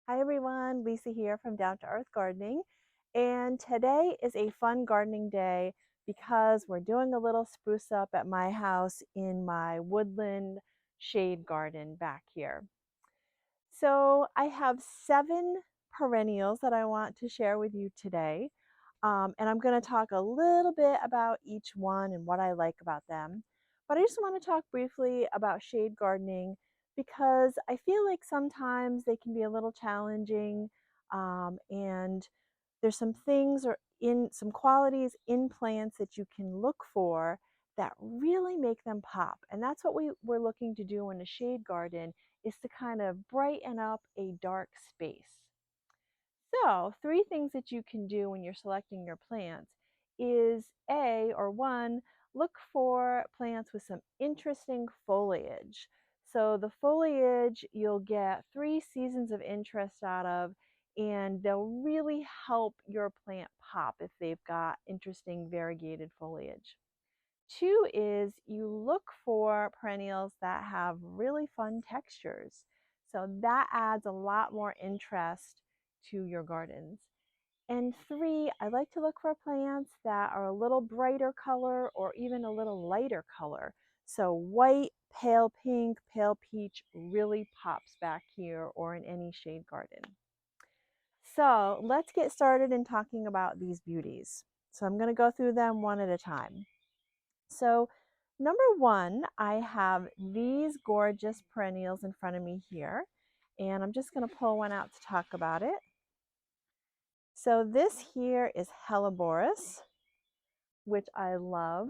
Hi everyone, Lisa here from Down to Earth Gardening, and today is a fun gardening day because we're doing a little spruce up at my house in my woodland shade garden back here. So I have 7 perennials that I want to share with you today, and I'm going to talk a little bit about each one and what I like about them. But I just want to talk briefly about shade gardening because I feel like sometimes they can be a little challenging, and there's some things or in some qualities in plants that you can look for that really make them pop. And that's what we're looking to do in a shade garden, is to kind of brighten up a dark space. So 3 things that you can do when you're selecting your plants is one, look for plants with some interesting foliage. So the foliage you'll get 3 seasons of interest out of, and they'll really help your plant pop if they've got interesting variegated foliage. 2 is you look for perennials that have really fun textures. So that adds a lot more interest to your gardens. And 3, I like to look for plants that are a little brighter color or even a little lighter color. So white, pale pink, pale peach really pops back here or in any shade garden. So let's get started in talking about these beauties. So I'm going to go through them one at a time. So number 1, I have these gorgeous perennials in front of me here, and I'm just going to pull one out to talk about it. So this here is hellebores, which I love.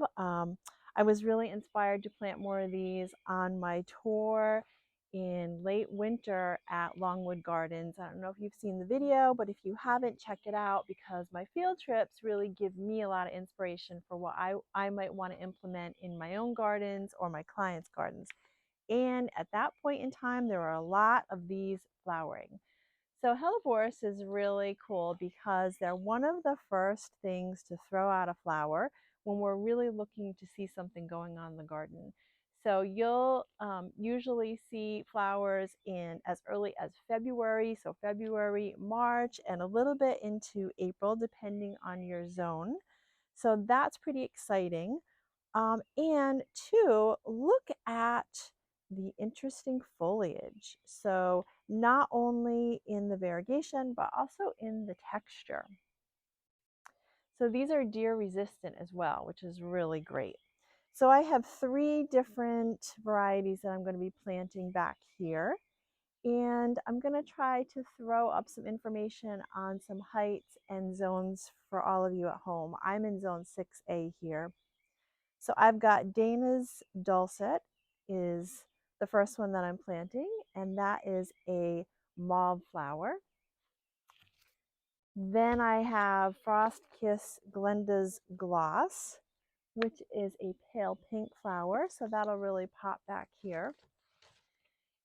I was really inspired to plant more of these on my tour in late winter at Longwood Gardens. I don't know if you've seen the video, but if you haven't, check it out because my field trips really give me a lot of inspiration for what I might want to implement in my own gardens or my clients' gardens. And at that point in time, there were a lot of these flowering. So hellebores is really cool because they're one of the first things to throw out a flower when we're really looking to see something going on in the garden. So you'll usually see flowers in as early as February, so February, March, and a little bit into April, depending on your zone. So that's pretty exciting. And 2, look at the interesting foliage. So not only in the variegation, but also in the texture. So these are deer resistant as well, which is really great. So I have 3 different varieties that I'm going to be planting back here. And I'm going to try to throw up some information on some heights and zones for all of you at home. I'm in zone 6A here. So I've got Dana's Dolece is the first one that I'm planting, and that is a mauve flower. Then I have Frost Kiss Glenda's Gloss, which is a pale pink flower, so that'll really pop back here.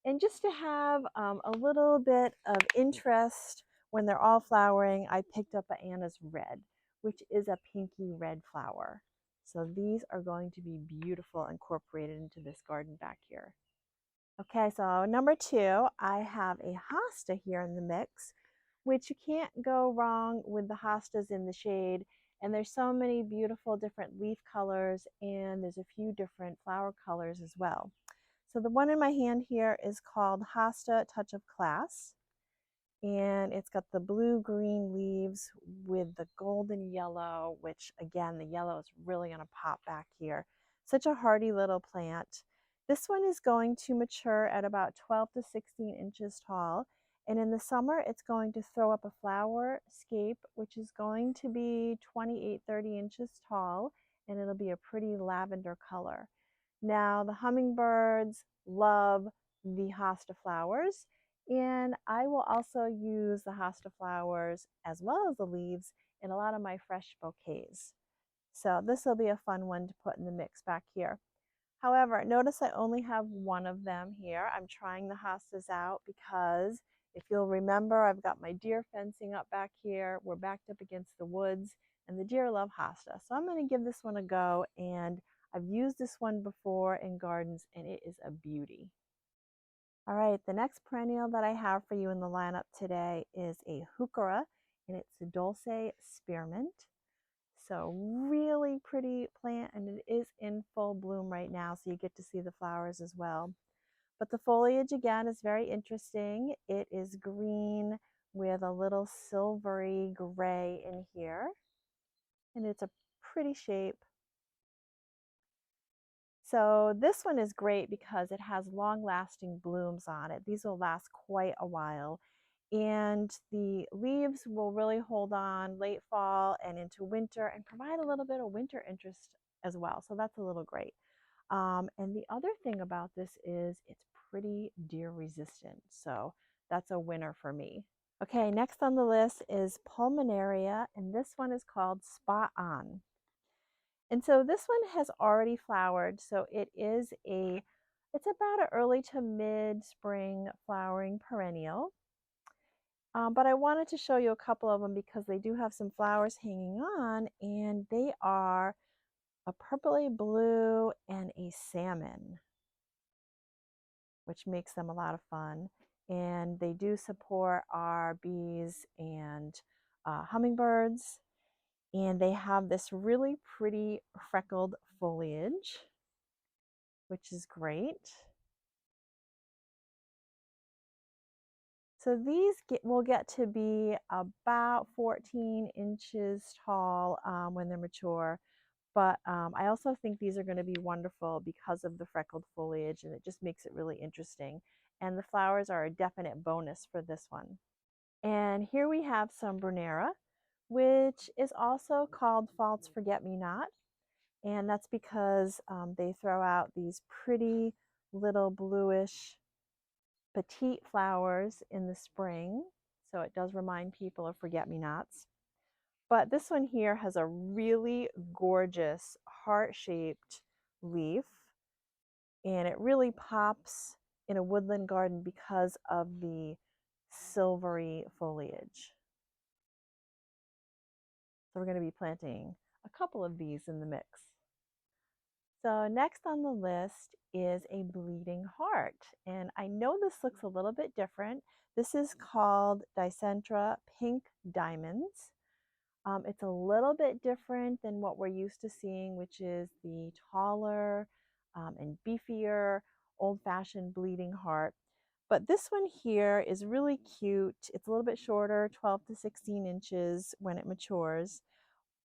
And just to have a little bit of interest when they're all flowering, I picked up Anna's Red, which is a pinky red flower. So these are going to be beautiful incorporated into this garden back here. Okay, so number 2, I have a hosta here in the mix, which you can't go wrong with the hostas in the shade. And there's so many beautiful different leaf colors, and there's a few different flower colors as well. So the one in my hand here is called Hosta Touch of Class, and it's got the blue-green leaves with the golden yellow, which again, the yellow is really going to pop back here. Such a hardy little plant. This one is going to mature at about 12 to 16 inches tall, and in the summer it's going to throw up a flower scape, which is going to be 28-30 inches tall, and it'll be a pretty lavender color. Now, the hummingbirds love the hosta flowers, and I will also use the hosta flowers as well as the leaves in a lot of my fresh bouquets. So this will be a fun one to put in the mix back here. However, notice I only have one of them here. I'm trying the hostas out because if you'll remember, I've got my deer fencing up back here. We're backed up against the woods, and the deer love hosta. So I'm going to give this one a go, and I've used this one before in gardens, and it is a beauty. All right, the next perennial that I have for you in the lineup today is a heuchera, and it's a Dolece spearmint. So really pretty plant, and it is in full bloom right now, so you get to see the flowers as well. But the foliage again is very interesting. It is green with a little silvery gray in here, and it's a pretty shape. So this one is great because it has long-lasting blooms on it. These will last quite a while. And the leaves will really hold on late fall and into winter and provide a little bit of winter interest as well. So that's a little great. And the other thing about this is it's pretty deer resistant. So that's a winner for me. Okay, next on the list is Pulmonaria, and this one is called Spot On. And so this one has already flowered, so it's about an early to mid-spring flowering perennial. But I wanted to show you a couple of them because they do have some flowers hanging on, and they are a purpley blue and a salmon, which makes them a lot of fun. And they do support our bees and hummingbirds. And they have this really pretty freckled foliage, which is great. So these will get to be about 14 inches tall when they're mature. But I also think these are going to be wonderful because of the freckled foliage, and it just makes it really interesting. And the flowers are a definite bonus for this one. And here we have some Brunnera, which is also called false forget-me-not. And that's because they throw out these pretty little bluish petite flowers in the spring. So it does remind people of forget-me-nots. But this one here has a really gorgeous heart-shaped leaf, and it really pops in a woodland garden because of the silvery foliage. So we're going to be planting a couple of these in the mix. So next on the list is a bleeding heart. And I know this looks a little bit different. This is called Dicentra pink diamonds. It's a little bit different than what we're used to seeing, which is the taller and beefier old-fashioned bleeding heart. But this one here is really cute. It's a little bit shorter, 12 to 16 inches when it matures.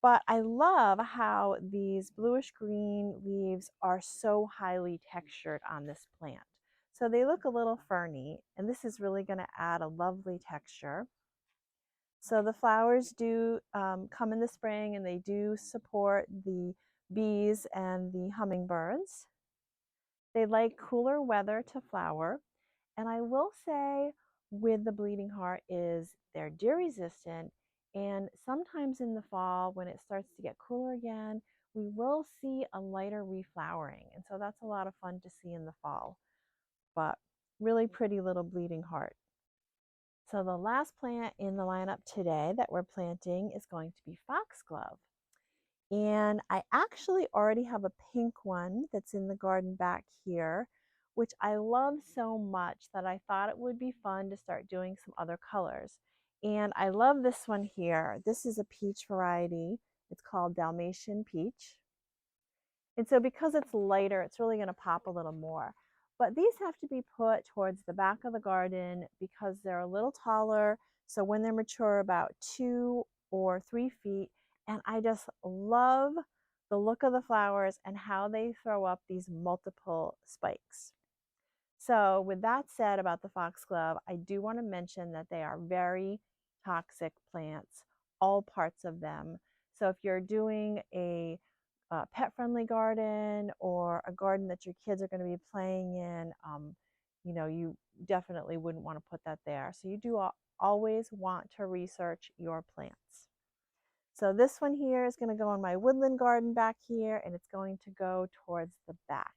But I love how these bluish green leaves are so highly textured on this plant. So they look a little ferny, and this is really going to add a lovely texture. So the flowers do come in the spring, and they do support the bees and the hummingbirds. They like cooler weather to flower. And I will say with the bleeding heart is they're deer resistant, and sometimes in the fall when it starts to get cooler again, we will see a lighter reflowering. And so that's a lot of fun to see in the fall. But really pretty little bleeding heart. So the last plant in the lineup today that we're planting is going to be foxglove. And I actually already have a pink one that's in the garden back here, which I love so much that I thought it would be fun to start doing some other colors. And I love this one here. This is a peach variety. It's called Dalmatian Peach. And so because it's lighter, it's really going to pop a little more. But these have to be put towards the back of the garden because they're a little taller. So when they're mature, about 2 or 3 feet. And I just love the look of the flowers and how they throw up these multiple spikes. So with that said about the foxglove, I do want to mention that they are very toxic plants, all parts of them. So if you're doing a pet-friendly garden or a garden that your kids are going to be playing in, you definitely wouldn't want to put that there. So you do always want to research your plants. So this one here is going to go in my woodland garden back here, and it's going to go towards the back.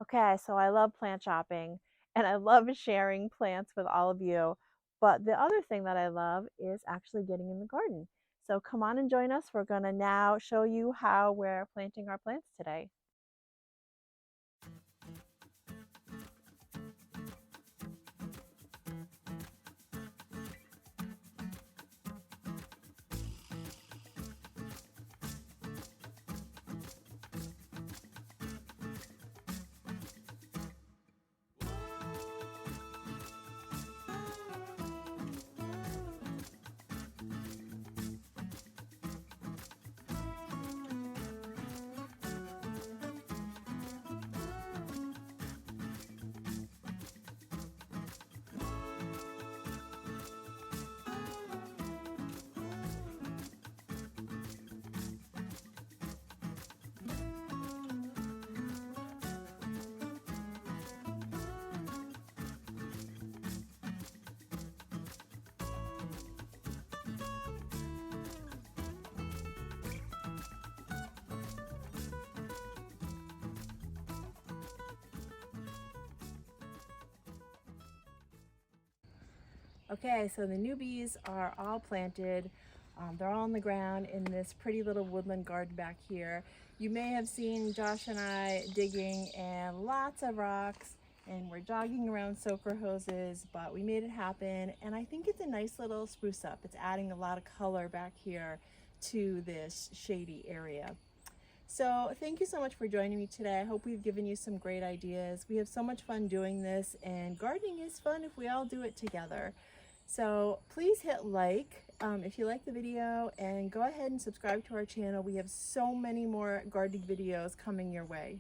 Okay, so I love plant shopping, and I love sharing plants with all of you. But the other thing that I love is actually getting in the garden. So come on and join us. We're going to now show you how we're planting our plants today. Okay, so the newbies are all planted. They're all on the ground in this pretty little woodland garden back here. You may have seen Josh and I digging and lots of rocks, and we're jogging around soaker hoses, but we made it happen. And I think it's a nice little spruce up. It's adding a lot of color back here to this shady area. So thank you so much for joining me today. I hope we've given you some great ideas. We have so much fun doing this, and gardening is fun if we all do it together. So please hit like if you like the video, and go ahead and subscribe to our channel. We have so many more gardening videos coming your way.